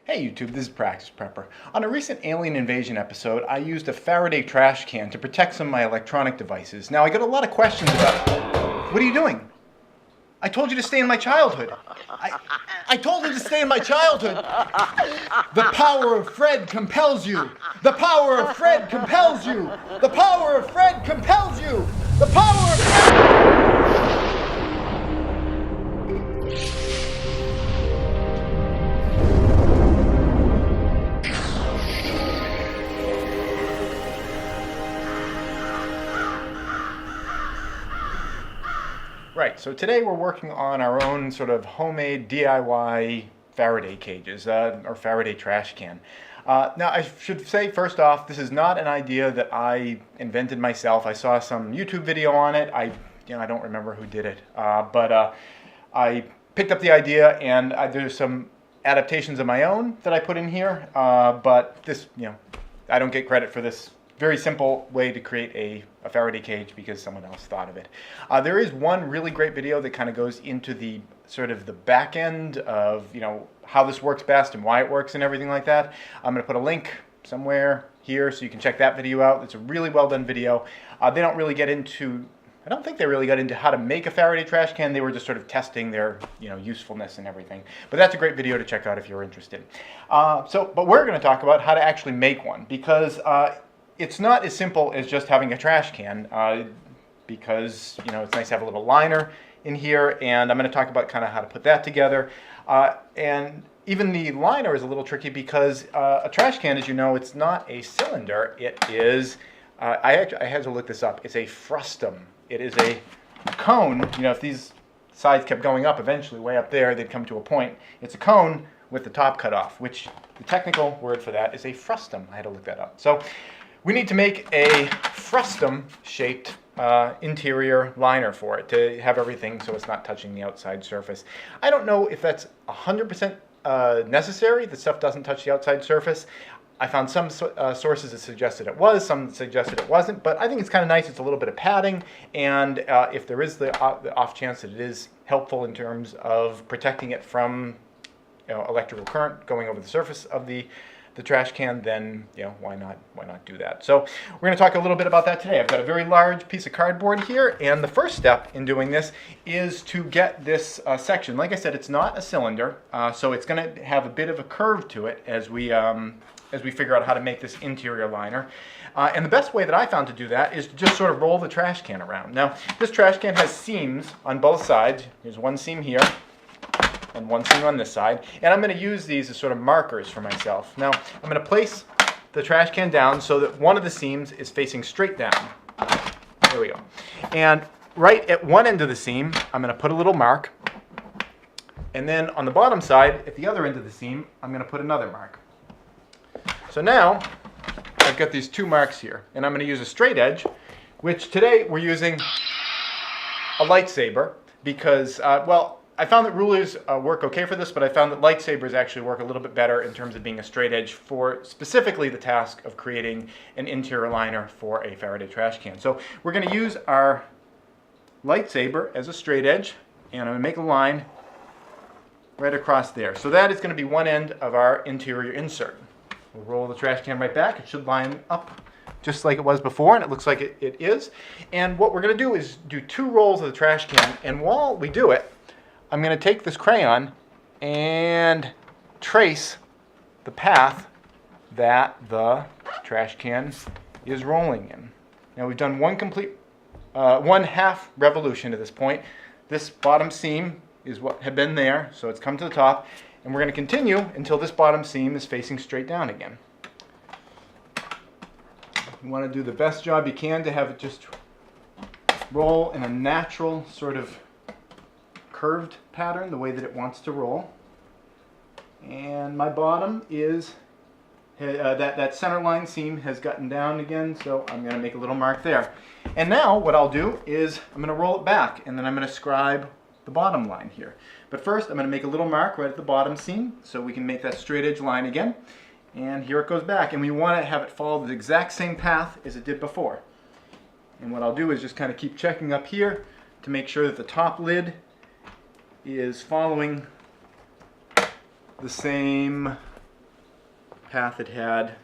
Hey YouTube, this is Practice Prepper. On a recent alien invasion episode, I used a Faraday trash can to protect some of my electronic devices. Now, I got a lot of questions about, what are you doing? I told you to stay in my childhood. I told you to stay in my childhood. The power of Fred compels you. The power of Fred compels you. The power of Fred compels you. The power of Fred... Right, so today we're working on our own sort of homemade DIY Faraday cages, or Faraday trash can. Now I should say first off, this is not an idea that I invented myself. I saw some YouTube video on it. I don't remember who did it, but I picked up the idea, and there's some adaptations of my own that I put in here, but this, I don't get credit for this very simple way to create a Faraday cage because someone else thought of it. There is one really great video that kind of goes into the sort of the back end of how this works best and why it works and everything like that. I'm going to put a link somewhere here so you can check that video out. It's a really well done video. They don't really get into, I don't think they really got into how to make a Faraday trash can. They were just sort of testing their usefulness and everything. But that's a great video to check out if you're interested. But we're going to talk about how to actually make one, because it's not as simple as just having a trash can, because it's nice to have a little liner in here, and I'm going to talk about kind of how to put that together. And even the liner is a little tricky because a trash can, as you know, it's not a cylinder. It is, I had to look this up, it's a frustum. It is a cone. If these sides kept going up eventually, way up there, they'd come to a point. It's a cone with the top cut off, which the technical word for that is a frustum. I had to look that up. So we need to make a frustum-shaped interior liner for it to have everything so it's not touching the outside surface. I don't know if that's 100% necessary. The stuff doesn't touch the outside surface. I found some sources that suggested it was, some that suggested it wasn't, but I think it's kind of nice. It's a little bit of padding, and if there is the off chance that it is helpful in terms of protecting it from electrical current going over the surface of the trash can, then why not do that? So we're going to talk a little bit about that today. I've got a very large piece of cardboard here, and the first step in doing this is to get this section. Like I said, it's not a cylinder, so it's going to have a bit of a curve to it as we figure out how to make this interior liner. And the best way that I found to do that is to just sort of roll the trash can around. Now, this trash can has seams on both sides. Here's one seam here and one seam on this side, and I'm going to use these as sort of markers for myself. Now, I'm going to place the trash can down so that one of the seams is facing straight down. There we go. And right at one end of the seam, I'm going to put a little mark, and then on the bottom side, at the other end of the seam, I'm going to put another mark. So now, I've got these two marks here, and I'm going to use a straight edge, which today we're using a lightsaber because, well, I found that rulers work okay for this, but I found that lightsabers actually work a little bit better in terms of being a straight edge for specifically the task of creating an interior liner for a Faraday trash can. So we're going to use our lightsaber as a straight edge, and I'm going to make a line right across there. So that is going to be one end of our interior insert. We'll roll the trash can right back. It should line up just like it was before, and it looks like it is. And what we're going to do is do two rolls of the trash can, and while we do it, I'm going to take this crayon and trace the path that the trash can is rolling in. Now we've done one half revolution to this point. This bottom seam is what had been there, so it's come to the top, and we're going to continue until this bottom seam is facing straight down again. You want to do the best job you can to have it just roll in a natural sort of curved pattern, the way that it wants to roll. And my bottom is that center line seam has gotten down again, so I'm going to make a little mark there. And now what I'll do is I'm going to roll it back, and then I'm going to scribe the bottom line here. But first I'm going to make a little mark right at the bottom seam so we can make that straight edge line again. And here it goes back, and we want to have it follow the exact same path as it did before. And what I'll do is just kind of keep checking up here to make sure that the top lid is following the same path it had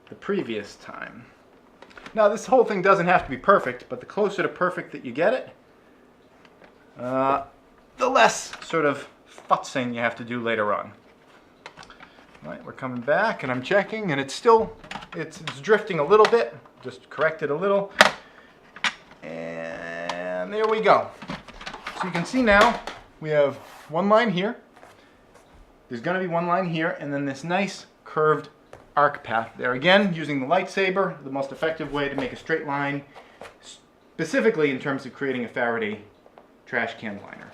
the previous time. Now this whole thing doesn't have to be perfect, but the closer to perfect that you get it, the less sort of futzing you have to do later on. All right, we're coming back and I'm checking, and it's drifting a little bit. Just correct it a little. And there we go. So you can see now we have one line here. There's going to be one line here, and then this nice curved arc path there. Again, using the lightsaber, the most effective way to make a straight line, specifically in terms of creating a Faraday trash can liner.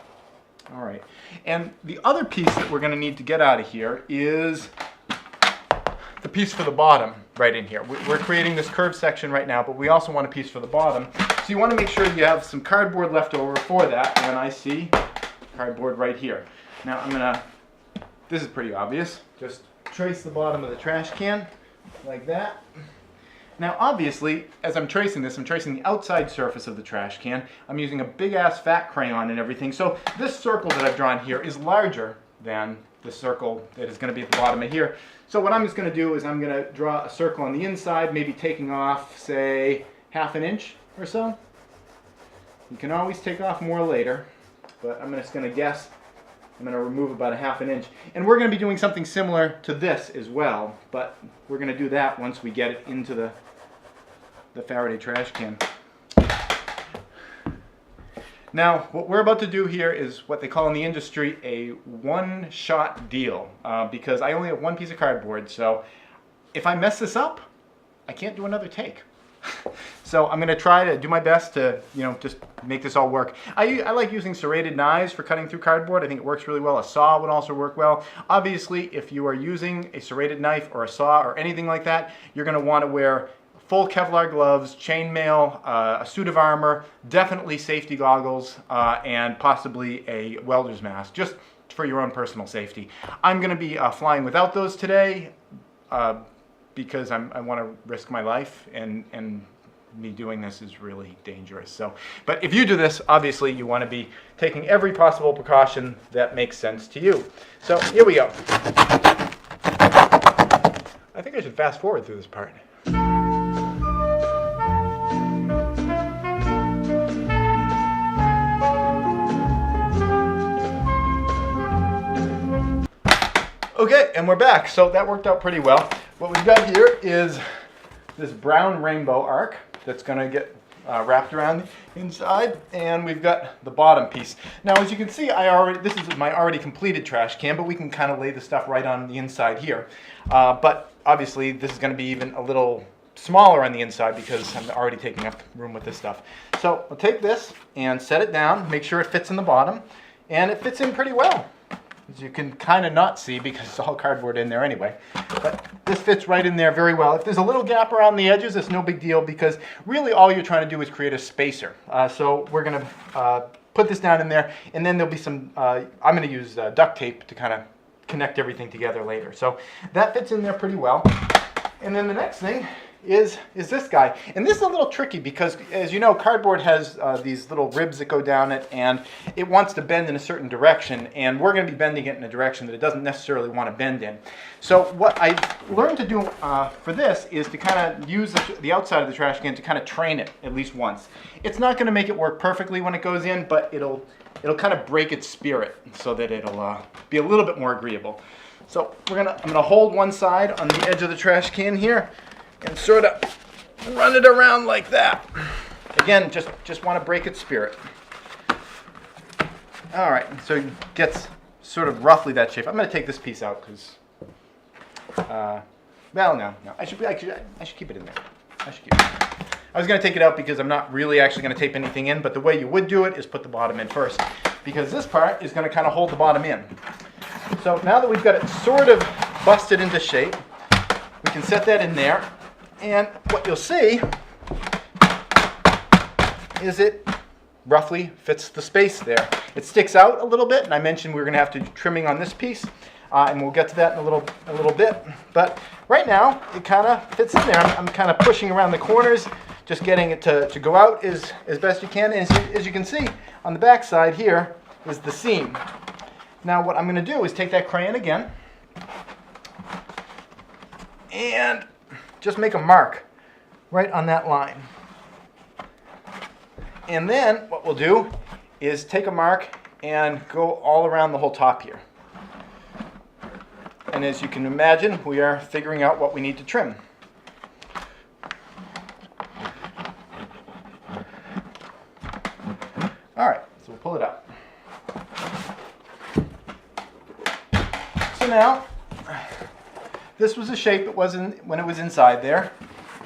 All right, and the other piece that we're going to need to get out of here is the piece for the bottom right in here. We're creating this curved section right now, but we also want a piece for the bottom. So you want to make sure you have some cardboard left over for that, and I see cardboard right here. Now this is pretty obvious. Just trace the bottom of the trash can like that. Now obviously, as I'm tracing this, I'm tracing the outside surface of the trash can. I'm using a big ass fat crayon and everything. So this circle that I've drawn here is larger than the circle that is going to be at the bottom of here. So what I'm just going to do is I'm going to draw a circle on the inside, maybe taking off, say, 1/2 inch or so. You can always take off more later, but I'm just going to guess. I'm going to remove about 1/2 inch. And we're going to be doing something similar to this as well, but we're going to do that once we get it into the Faraday trash can. Now, what we're about to do here is what they call in the industry a one-shot deal, because I only have one piece of cardboard, so if I mess this up, I can't do another take. So I'm going to try to do my best to, just make this all work. I like using serrated knives for cutting through cardboard. I think it works really well. A saw would also work well. Obviously, if you are using a serrated knife or a saw or anything like that, you're going to want to wear full Kevlar gloves, chainmail, a suit of armor, definitely safety goggles, and possibly a welder's mask, just for your own personal safety. I'm going to be flying without those today because I want to risk my life, and me doing this is really dangerous. So, but if you do this, obviously you want to be taking every possible precaution that makes sense to you. So here we go. I think I should fast forward through this part. Okay, and we're back. So that worked out pretty well. What we've got here is this brown rainbow arc that's going to get wrapped around the inside, and we've got the bottom piece. Now, as you can see, this is my already completed trash can, but we can kind of lay the stuff right on the inside here. But obviously, this is going to be even a little smaller on the inside because I'm already taking up room with this stuff. So I'll take this and set it down, make sure it fits in the bottom, and it fits in pretty well. As you can kind of not see because it's all cardboard in there anyway. But this fits right in there very well. If there's a little gap around the edges, it's no big deal because really all you're trying to do is create a spacer. So we're going to put this down in there, and then there'll be some, I'm going to use duct tape to kind of connect everything together later. So that fits in there pretty well. And then the next thing is this guy. And this is a little tricky because, as you know, cardboard has these little ribs that go down it, and it wants to bend in a certain direction, and we're going to be bending it in a direction that it doesn't necessarily want to bend in. So what I learned to do for this is to kind of use the outside of the trash can to kind of train it at least once. It's not going to make it work perfectly when it goes in, but it'll kind of break its spirit so that it'll be a little bit more agreeable. So I'm gonna hold one side on the edge of the trash can here and sort of run it around like that. Again, just want to break its spirit. All right, so it gets sort of roughly that shape. I'm going to take this piece out because, well, no, I should keep it in there. I should keep it in there. I was going to take it out because I'm not really actually going to tape anything in, but the way you would do it is put the bottom in first, because this part is going to kind of hold the bottom in. So now that we've got it sort of busted into shape, we can set that in there. And what you'll see is it roughly fits the space there. It sticks out a little bit, and I mentioned we were going to have to do trimming on this piece, and we'll get to that in a little bit. But right now, it kind of fits in there. I'm kind of pushing around the corners, just getting it to go out as best you can. And as you can see, on the back side here is the seam. Now what I'm going to do is take that crayon again, and just make a mark right on that line. And then what we'll do is take a mark and go all around the whole top here. And as you can imagine, we are figuring out what we need to trim. All right, so we'll pull it out. So now, this was the shape it was in when it was inside there.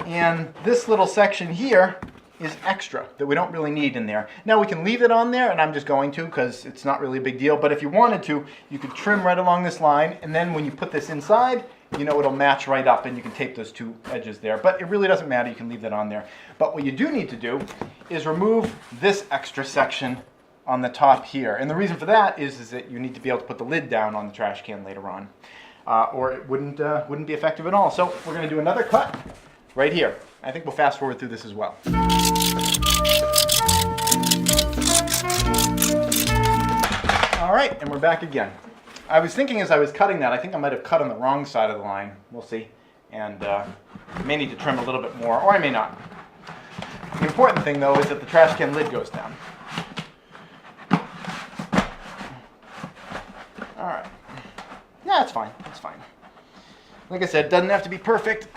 And this little section here is extra that we don't really need in there. Now we can leave it on there, and I'm just going to because it's not really a big deal. But if you wanted to, you could trim right along this line, and then when you put this inside, you know it'll match right up, and you can tape those two edges there. But it really doesn't matter, you can leave that on there. But what you do need to do is remove this extra section on the top here. And the reason for that is that you need to be able to put the lid down on the trash can later on. Or it wouldn't be effective at all. So we're going to do another cut right here. I think we'll fast forward through this as well. All right, and we're back again. I was thinking as I was cutting that, I think I might have cut on the wrong side of the line. We'll see. And may need to trim a little bit more, or I may not. The important thing, though, is that the trash can lid goes down. All right. Yeah, it's fine. It's fine. Like I said, it doesn't have to be perfect.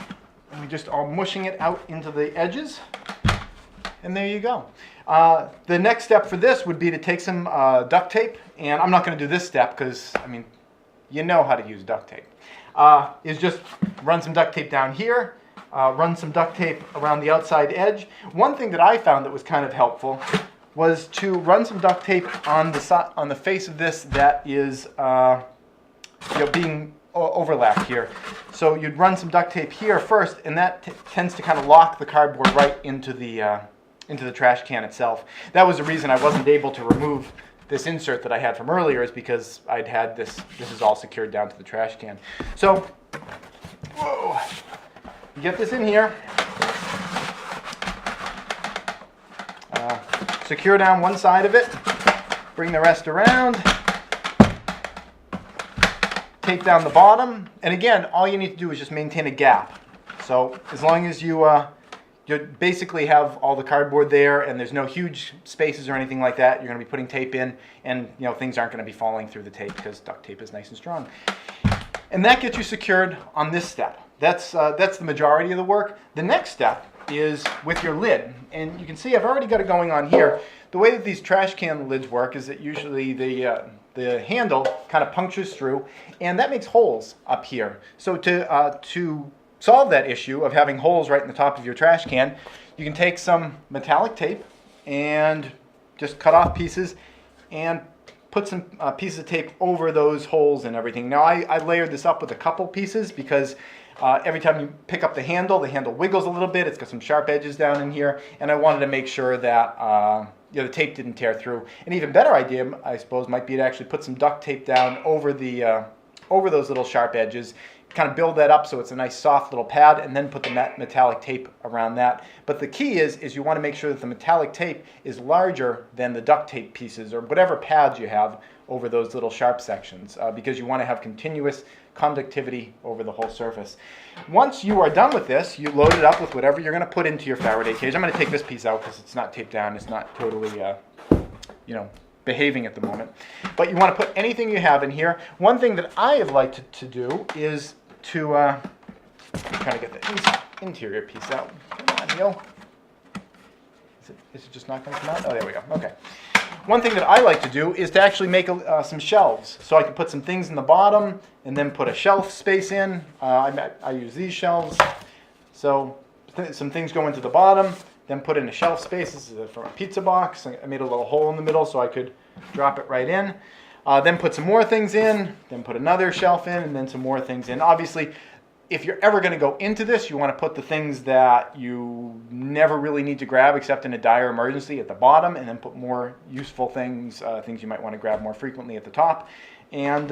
And we just are mushing it out into the edges. And there you go. The next step for this would be to take some duct tape. And I'm not going to do this step because, I mean, you know how to use duct tape. Is just run some duct tape down here. Run some duct tape around the outside edge. One thing that I found that was kind of helpful was to run some duct tape on the face of this that is being overlapped here. So you'd run some duct tape here first, and that tends to kind of lock the cardboard right into the trash can itself. That was the reason I wasn't able to remove this insert that I had from earlier, is because I'd had this is all secured down to the trash can. So, whoa, you get this in here, secure down one side of it, bring the rest around, tape down the bottom, and again, all you need to do is just maintain a gap. So as long as you basically have all the cardboard there and there's no huge spaces or anything like that, you're going to be putting tape in, and things aren't going to be falling through the tape because duct tape is nice and strong. And that gets you secured on this step. That's the majority of the work. The next step is with your lid, and you can see I've already got it going on here. The way that these trash can lids work is that usually the handle kind of punctures through, and that makes holes up here. So to solve that issue of having holes right in the top of your trash can, you can take some metallic tape and just cut off pieces and put some pieces of tape over those holes and everything. Now I layered this up with a couple pieces because every time you pick up the handle wiggles a little bit. It's got some sharp edges down in here, and I wanted to make sure that the tape didn't tear through. An even better idea, I suppose, might be to actually put some duct tape down over those little sharp edges, kind of build that up so it's a nice soft little pad, and then put the metallic tape around that. But the key is you want to make sure that the metallic tape is larger than the duct tape pieces or whatever pads you have over those little sharp sections, because you want to have continuous conductivity over the whole surface. Once you are done with this, you load it up with whatever you're going to put into your Faraday cage. I'm going to take this piece out because it's not taped down. It's not totally, behaving at the moment. But you want to put anything you have in here. One thing that I have liked to do is to try to get the interior piece out. Come on, Neil. Is it just not going to come out? Oh, there we go. Okay. One thing that I like to do is to actually make some shelves. So I can put some things in the bottom and then put a shelf space in. I use these shelves. So some things go into the bottom, then put in a shelf space. This is from a pizza box. I made a little hole in the middle so I could drop it right in. Then put some more things in, then put another shelf in, and then some more things in. Obviously, if you're ever going to go into this, you want to put the things that you never really need to grab except in a dire emergency at the bottom, and then put more useful things, things you might want to grab more frequently at the top, and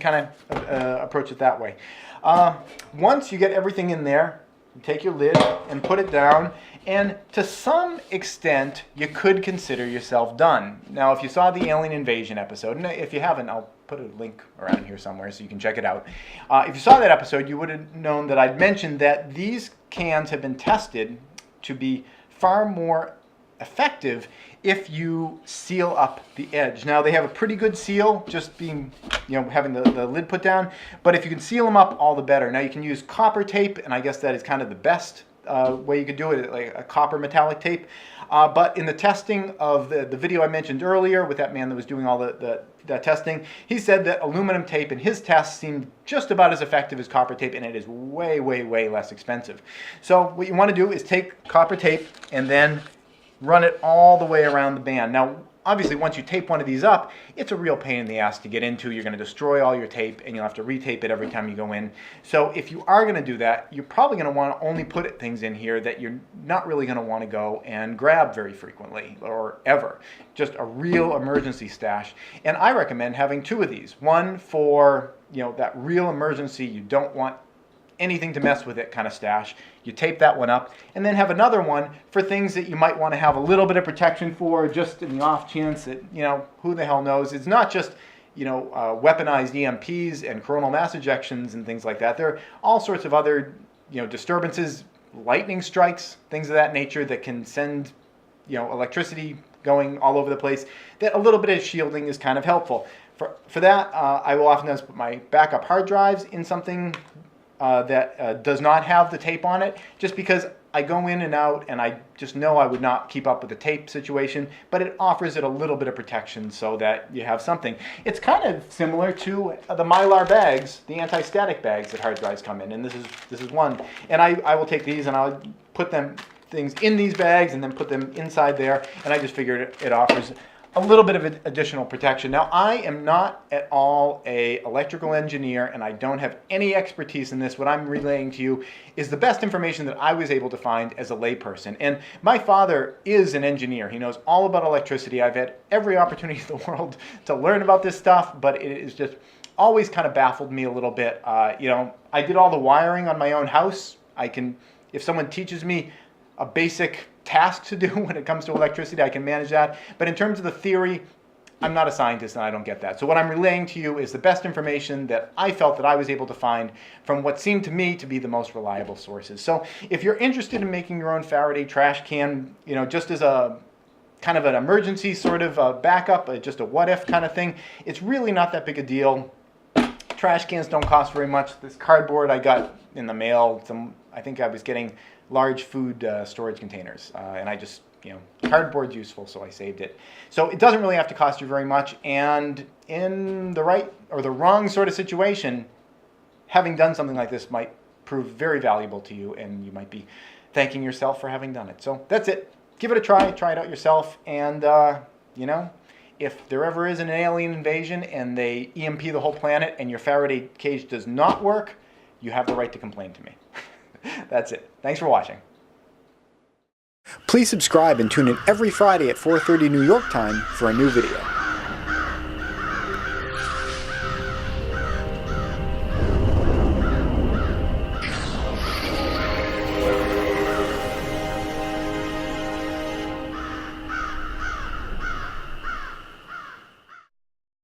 kind of approach it that way. Once you get everything in there, you take your lid and put it down, and to some extent, you could consider yourself done. Now, if you saw the Alien Invasion episode, and if you haven't, I'll put a link around here somewhere so you can check it out. If you saw that episode, you would have known that I'd mentioned that these cans have been tested to be far more effective if you seal up the edge. Now they have a pretty good seal, just being, having the lid put down, but if you can seal them up, all the better. Now you can use copper tape, and I guess that is kind of the best way you could do it, like a copper metallic tape. But in the testing of the video I mentioned earlier with that man that was doing all that testing, he said that aluminum tape in his tests seemed just about as effective as copper tape, and it is way, way, way less expensive. So what you want to do is take copper tape and then run it all the way around the band. Now, obviously, once you tape one of these up, it's a real pain in the ass to get into. You're going to destroy all your tape, and you'll have to retape it every time you go in. So if you are going to do that, you're probably going to want to only put things in here that you're not really going to want to go and grab very frequently or ever. Just a real emergency stash. And I recommend having two of these. One for, that real emergency, you don't want anything to mess with it kind of stash. You tape that one up, and then have another one for things that you might want to have a little bit of protection for, just in the off chance that, who the hell knows. It's not just, weaponized EMPs and coronal mass ejections and things like that. There are all sorts of other, disturbances, lightning strikes, things of that nature that can send, electricity going all over the place, that a little bit of shielding is kind of helpful. For that, I will oftentimes put my backup hard drives in something that does not have the tape on it, just because I go in and out and I just know I would not keep up with the tape situation, but it offers it a little bit of protection so that you have something. It's kind of similar to the Mylar bags, the anti-static bags that hard drives come in, and this is one. And I will take these and I'll put things in these bags and then put them inside there, and I just figured it offers a little bit of additional protection. Now, I am not at all an electrical engineer, and I don't have any expertise in this. What I'm relaying to you is the best information that I was able to find as a layperson. And my father is an engineer. He knows all about electricity. I've had every opportunity in the world to learn about this stuff, but it is just always kind of baffled me a little bit. I did all the wiring on my own house. If someone teaches me a basic task to do when it comes to electricity, I can manage that. But in terms of the theory, I'm not a scientist and I don't get that. So what I'm relaying to you is the best information that I felt that I was able to find from what seemed to me to be the most reliable sources. So if you're interested in making your own Faraday trash can, just as a kind of an emergency sort of backup, just a what if kind of thing, it's really not that big a deal. Trash cans don't cost very much. This cardboard I got in the mail, I think I was getting large food storage containers, and I just, cardboard's useful, so I saved it. So it doesn't really have to cost you very much, and in the right or the wrong sort of situation, having done something like this might prove very valuable to you, and you might be thanking yourself for having done it. So that's it. Give it a try it out yourself, and if there ever is an alien invasion and they EMP the whole planet and your Faraday cage does not work, you have the right to complain to me. That's it. Thanks for watching. Please subscribe and tune in every Friday at 4:30 New York time for a new video.